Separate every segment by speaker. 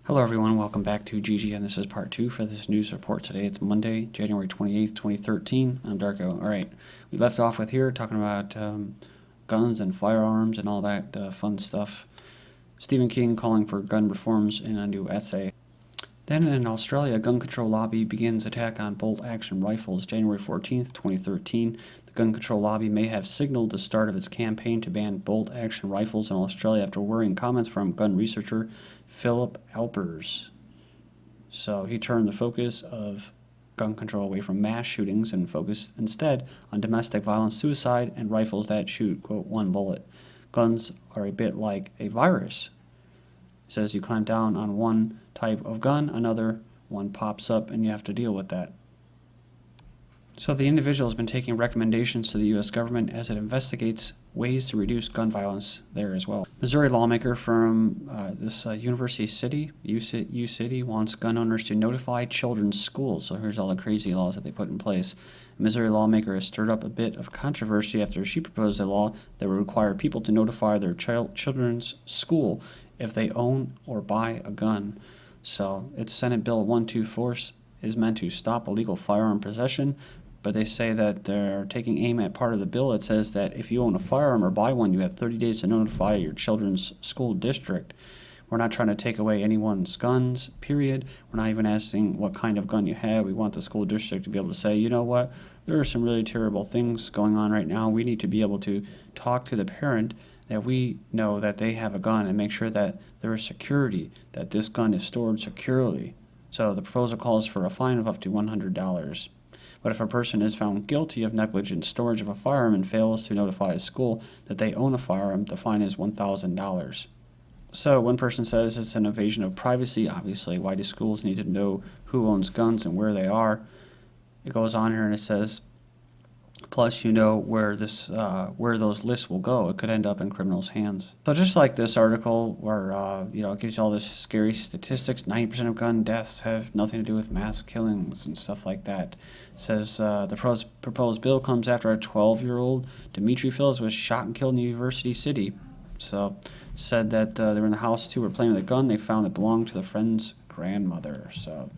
Speaker 1: Hello everyone, welcome back to GGN. This is part 2 for this news report today. It's Monday, January 28th, 2013. I'm Darko. Alright, we left off with here talking about guns and firearms and all that fun stuff. Stephen King calling for gun reforms in a new essay. Then in Australia, gun control lobby begins attack on bolt-action rifles. January 14th, 2013. The gun control lobby may have signaled the start of its campaign to ban bolt-action rifles in Australia after worrying comments from gun researcher Philip Alpers. So he turned the focus of gun control away from mass shootings and focused instead on domestic violence, suicide, and rifles that shoot, quote, one bullet. Guns are a bit like a virus. It says you clamp down on one type of gun, another one pops up, and you have to deal with that. So the individual has been taking recommendations to the U.S. government as it investigates ways to reduce gun violence there as well. Missouri lawmaker from this University City, U-City, wants gun owners to notify children's schools. So here's all the crazy laws that they put in place. A Missouri lawmaker has stirred up a bit of controversy after she proposed a law that would require people to notify their children's school if they own or buy a gun. So it's Senate Bill 124 is meant to stop illegal firearm possession, but they say that they're taking aim at part of the bill. It says that if you own a firearm or buy one, you have 30 days to notify your children's school district. We're not trying to take away anyone's guns, period. We're not even asking what kind of gun you have. We want the school district to be able to say, you know what, there are some really terrible things going on right now. We need to be able to talk to the parent that we know that they have a gun and make sure that there is security, that this gun is stored securely. So the proposal calls for a fine of up to $100. But if a person is found guilty of negligent storage of a firearm and fails to notify a school that they own a firearm, the fine is $1,000. So one person says it's an invasion of privacy. Obviously, why do schools need to know who owns guns and where they are? It goes on here and it says, plus you know where those lists will go. It could end up in criminals' hands. So just like this article where it gives you all this scary statistics, 90% of gun deaths have nothing to do with mass killings and stuff like that. It says the proposed bill comes after a 12-year-old Dimitri Phillips was shot and killed in University City. So said that they were in the house too, were playing with a gun they found that belonged to the friend's grandmother. So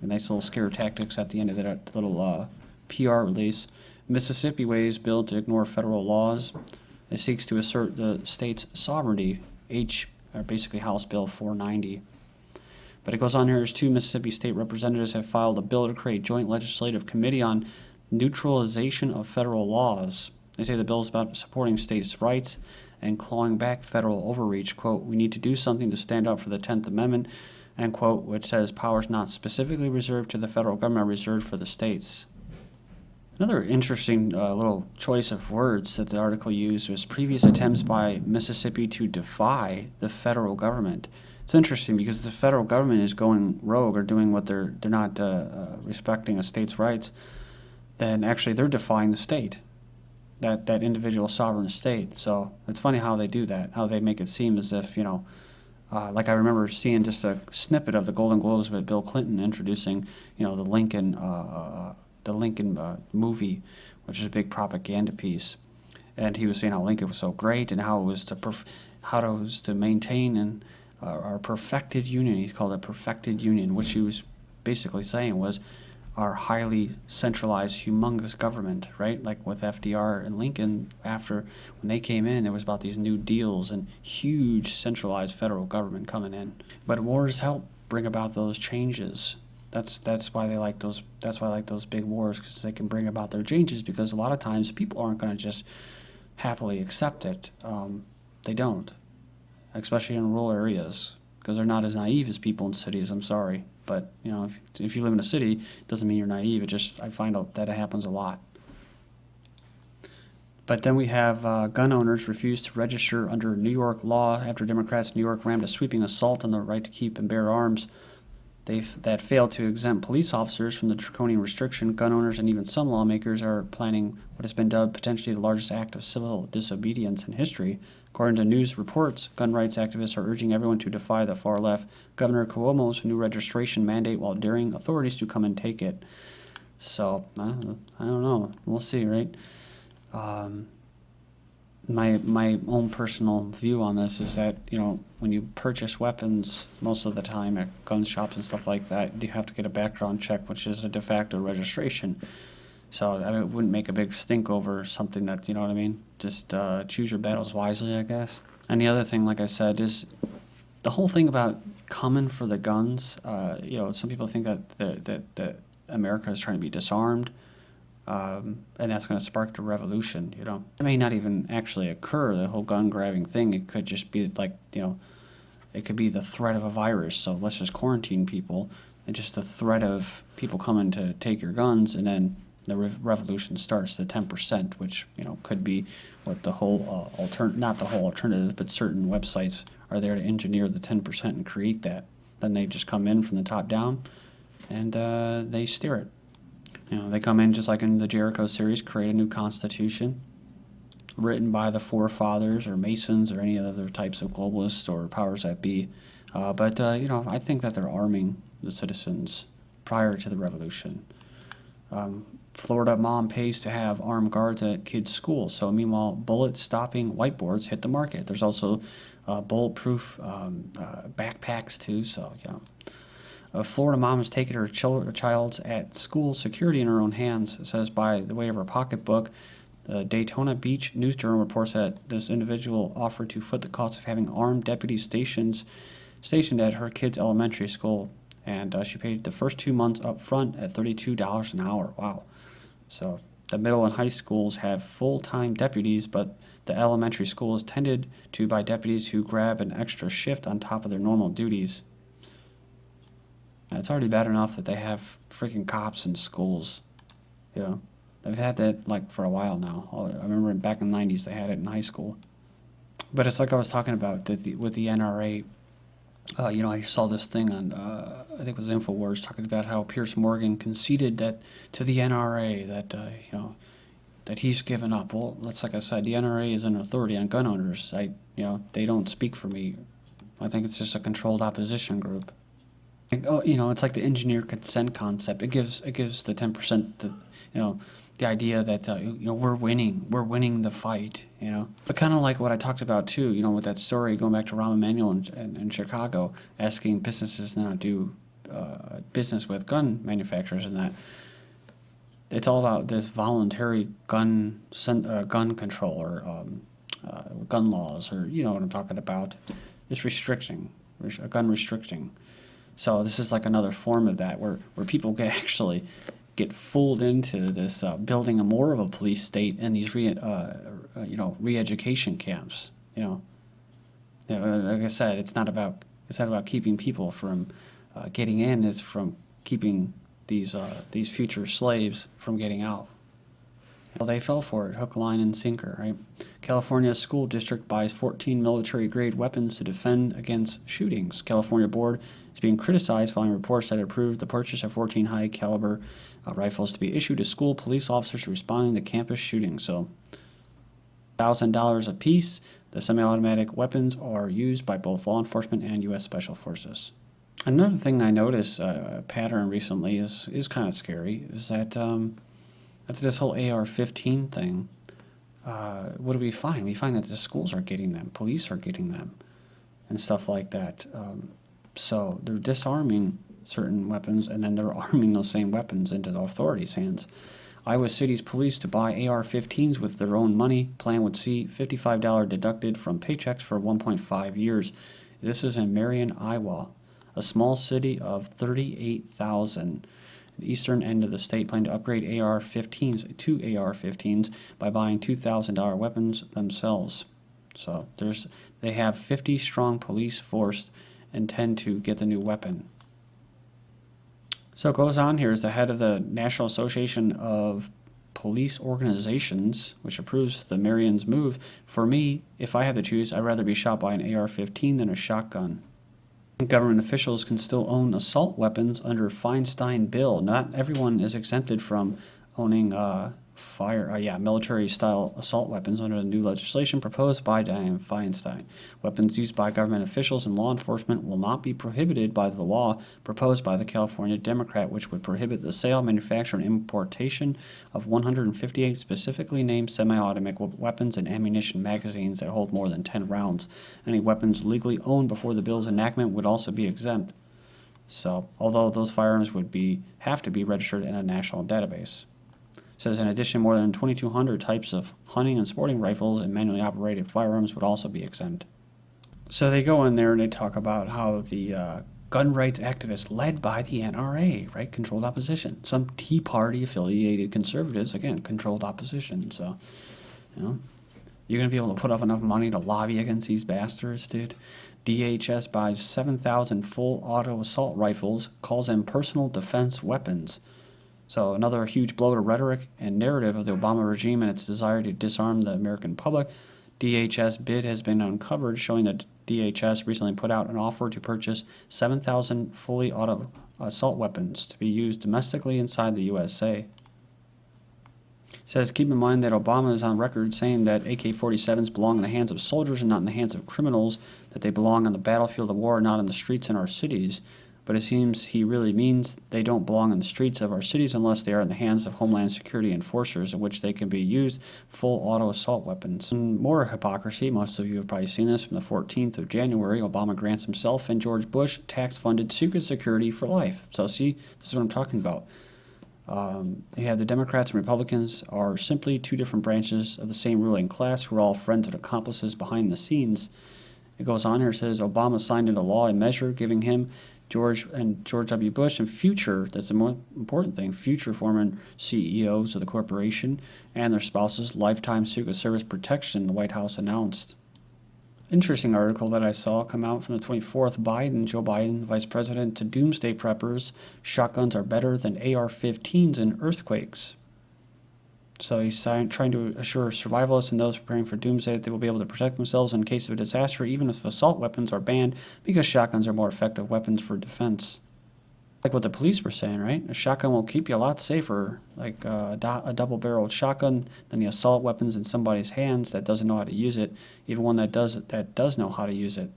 Speaker 1: nice little scare tactics at the end of that little PR release. Mississippi weighs bill to ignore federal laws. It seeks to assert the state's sovereignty, basically House Bill 490. But it goes on here as 2 Mississippi state representatives have filed a bill to create joint legislative committee on neutralization of federal laws. They say the bill is about supporting states' rights and clawing back federal overreach. Quote, we need to do something to stand up for the 10th Amendment, end quote, which says powers not specifically reserved to the federal government are reserved for the states. Another interesting little choice of words that the article used was previous attempts by Mississippi to defy the federal government. It's interesting because the federal government is going rogue or doing what they're not respecting a state's rights. Then actually they're defying the state, that individual sovereign state. So it's funny how they do that, how they make it seem as if, like I remember seeing just a snippet of the Golden Globes with Bill Clinton introducing, the Lincoln movie, which is a big propaganda piece, and he was saying how Lincoln was so great and how it was to maintain and our perfected union. He called it perfected union, which he was basically saying was our highly centralized, humongous government, right? Like with FDR and Lincoln, after when they came in, it was about these new deals and huge centralized federal government coming in. But wars help bring about those changes. That's why they like those. That's why I like those big wars, because they can bring about their changes. Because a lot of times people aren't going to just happily accept it. They don't, especially in rural areas, because they're not as naive as people in cities. I'm sorry, but if you live in a city, it doesn't mean you're naive. I find out that it happens a lot. But then we have gun owners refuse to register under New York law after Democrats in New York rammed a sweeping assault on the right to keep and bear arms. That failed to exempt police officers from the draconian restriction. Gun owners and even some lawmakers are planning what has been dubbed potentially the largest act of civil disobedience in history. According to news reports, gun rights activists are urging everyone to defy the far left Governor Cuomo's new registration mandate while daring authorities to come and take it. So, I don't know. We'll see, right? my own personal view on this is that, when you purchase weapons, most of the time at gun shops and stuff like that, you have to get a background check, which is a de facto registration. So I mean, it wouldn't make a big stink over something that, you know what I mean? Just choose your battles wisely, I guess. And the other thing, like I said, is the whole thing about coming for the guns. Some people think that America is trying to be disarmed, and that's going to spark the revolution. It may not even actually occur. The whole gun grabbing thing. It could just be like, it could be the threat of a virus. So let's just quarantine people, and just the threat of people coming to take your guns, and then the revolution starts. The 10%, which could be what the whole not the whole alternative, but certain websites are there to engineer the 10% and create that. Then they just come in from the top down, and they steer it. They come in just like in the Jericho series, create a new constitution written by the forefathers or Masons or any other types of globalists or powers that be. But I think that they're arming the citizens prior to the revolution. Florida mom pays to have armed guards at kids' school. So meanwhile, bullet-stopping whiteboards hit the market. There's also bulletproof backpacks too. So a Florida mom has taken her child's at school security in her own hands. It says by the way of her pocketbook. The Daytona Beach News Journal reports that this individual offered to foot the cost of having armed deputies stationed at her kid's elementary school, and she paid the first 2 months up front at $32 an hour. Wow. So the middle and high schools have full-time deputies, but the elementary school is tended to by deputies who grab an extra shift on top of their normal duties. It's already bad enough that they have freaking cops in schools. They've had that for a while now. I remember back in the 90s they had it in high school. But it's like I was talking about with the NRA. I saw this thing on, I think it was InfoWars, talking about how Piers Morgan conceded that to the NRA that he's given up. Well, that's like I said, the NRA is an authority on gun owners. They don't speak for me. I think it's just a controlled opposition group. It's like the engineer consent concept. It gives the 10% the idea that we're winning the fight. But kind of like what I talked about too. With that story going back to Rahm Emanuel in Chicago, asking businesses not to do business with gun manufacturers, and that it's all about this voluntary gun control or gun laws, or what I'm talking about. It's gun restricting. So this is like another form of that, where people can actually get fooled into this building more of a police state and these re-education camps. Like I said, it's not about keeping people from getting in. It's from keeping these future slaves from getting out. Well, they fell for it, hook, line, and sinker, right? California school district buys 14 military-grade weapons to defend against shootings. California board is being criticized following reports that it approved the purchase of 14 high-caliber rifles to be issued to school police officers responding to campus shootings. So, $1,000 apiece. The semi-automatic weapons are used by both law enforcement and U.S. Special Forces. Another thing I noticed a pattern recently is kind of scary, is that that's this whole AR-15 thing. What do we find? We find that the schools are getting them, police are getting them, and stuff like that. So they're disarming certain weapons, and then they're arming those same weapons into the authorities' hands. Iowa City's police to buy AR-15s with their own money. Plan would see $55 deducted from paychecks for 1.5 years. This is in Marion, Iowa, a small city of 38,000. The eastern end of the state plan to upgrade AR-15s to AR-15s by buying $2,000 weapons themselves. So they have 50 strong police force intend to get the new weapon. So it goes on here as the head of the National Association of Police Organizations, which approves the Marion's move. For me, if I had to choose, I'd rather be shot by an AR-15 than a shotgun. Government officials can still own assault weapons under Feinstein bill. Not everyone is exempted from owning military-style assault weapons under the new legislation proposed by Dianne Feinstein. Weapons used by government officials and law enforcement will not be prohibited by the law proposed by the California Democrat, which would prohibit the sale, manufacture, and importation of 158 specifically named semi-automatic weapons and ammunition magazines that hold more than 10 rounds. Any weapons legally owned before the bill's enactment would also be exempt. So, although those firearms would have to be registered in a national database. It says, in addition, more than 2,200 types of hunting and sporting rifles and manually operated firearms would also be exempt. So they go in there and they talk about how the gun rights activists led by the NRA, right, controlled opposition. Some Tea Party affiliated conservatives, again, controlled opposition. So, you know, you're going to be able to put up enough money to lobby against these bastards, dude. DHS buys 7,000 full auto assault rifles, calls them personal defense weapons. So another huge blow to rhetoric and narrative of the Obama regime and its desire to disarm the American public. DHS bid has been uncovered, showing that DHS recently put out an offer to purchase 7,000 fully auto assault weapons to be used domestically inside the USA. It says, keep in mind that Obama is on record saying that AK-47s belong in the hands of soldiers and not in the hands of criminals, that they belong on the battlefield of war, not in the streets in our cities. But it seems he really means they don't belong in the streets of our cities unless they are in the hands of Homeland Security enforcers, in which they can be used full auto assault weapons. And more hypocrisy, most of you have probably seen this from the 14th of January, Obama grants himself and George Bush tax-funded secret security for life. So see, this is what I'm talking about. The Democrats and Republicans are simply two different branches of the same ruling class who are all friends and accomplices behind the scenes. It goes on here, it says, Obama signed into law a measure giving him George W. Bush and future, that's the more important thing, future former CEOs of the corporation and their spouses lifetime Secret Service protection, the White House announced. Interesting article that I saw come out from the 24th. Joe Biden, the vice president, to doomsday preppers, shotguns are better than AR-15s in earthquakes. So he's trying to assure survivalists and those preparing for doomsday that they will be able to protect themselves in case of a disaster, even if assault weapons are banned, because shotguns are more effective weapons for defense. Like what the police were saying, right? A shotgun will keep you a lot safer, like a double-barreled shotgun, than the assault weapons in somebody's hands that doesn't know how to use it, even one that does know how to use it.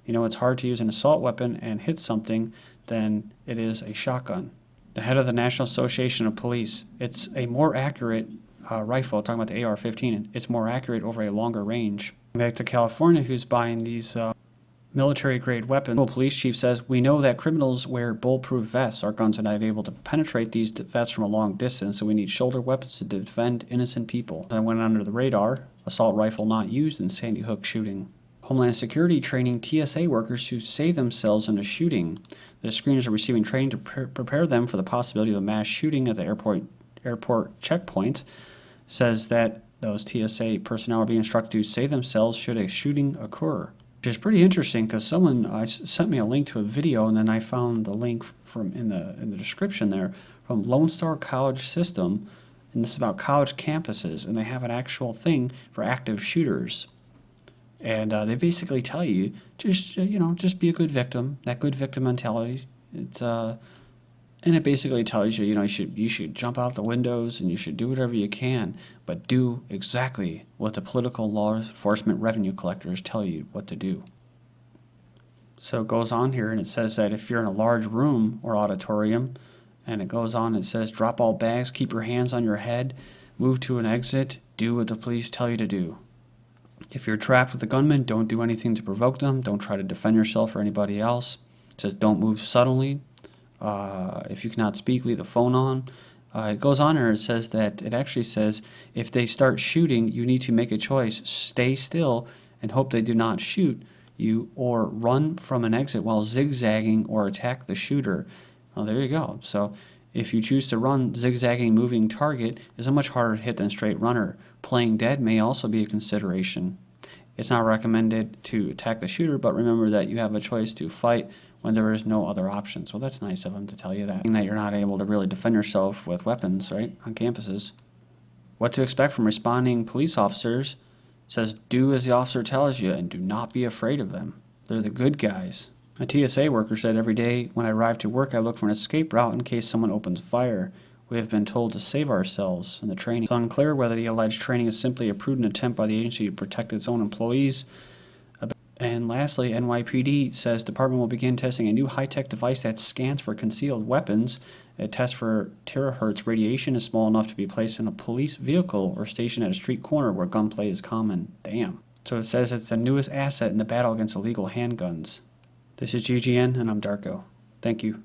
Speaker 1: You know, it's hard to use an assault weapon and hit something than it is a shotgun. The head of the National Association of Police, it's a more accurate rifle, talking about the AR-15, it's more accurate over a longer range. Back to California, who's buying these military-grade weapons. The police chief says, we know that criminals wear bulletproof vests. Our guns are not able to penetrate these vests from a long distance, so we need shoulder weapons to defend innocent people. That went under the radar. Assault rifle not used in Sandy Hook shooting. Homeland Security training TSA workers who save themselves in a shooting. The screeners are receiving training to prepare them for the possibility of a mass shooting at the airport checkpoints. Says that those TSA personnel are being instructed to save themselves should a shooting occur. Which is pretty interesting because someone sent me a link to a video, and then I found the link from in the description there from Lone Star College System, and this is about college campuses, and they have an actual thing for active shooters, and they basically tell you just be a good victim, that good victim mentality. And it basically tells you, you should jump out the windows and you should do whatever you can, but do exactly what the political law enforcement revenue collectors tell you what to do. So it goes on here and it says that if you're in a large room or auditorium, and it goes on and it says drop all bags, keep your hands on your head, move to an exit, do what the police tell you to do. If you're trapped with a gunman, don't do anything to provoke them, don't try to defend yourself or anybody else. It says don't move suddenly. If you cannot speak, leave the phone on. It goes on here, it actually says, if they start shooting, you need to make a choice. Stay still and hope they do not shoot you, or run from an exit while zigzagging or attack the shooter. Well, there you go. So if you choose to run, zigzagging moving target is a much harder hit than straight runner. Playing dead may also be a consideration. It's not recommended to attack the shooter, but remember that you have a choice to fight when there is no other options. Well, that's nice of them to tell you that you're not able to really defend yourself with weapons, right, on campuses. What to expect from responding police officers says do as the officer tells you and do not be afraid of them. They're the good guys. A TSA worker said, every day when I arrive to work, I look for an escape route in case someone opens fire. We have been told to save ourselves in the training. It's unclear whether the alleged training is simply a prudent attempt by the agency to protect its own employees. And lastly, NYPD says department will begin testing a new high-tech device that scans for concealed weapons. A test for terahertz radiation is small enough to be placed in a police vehicle or stationed at a street corner where gunplay is common. Damn. So it says it's the newest asset in the battle against illegal handguns. This is GGN, and I'm Darko. Thank you.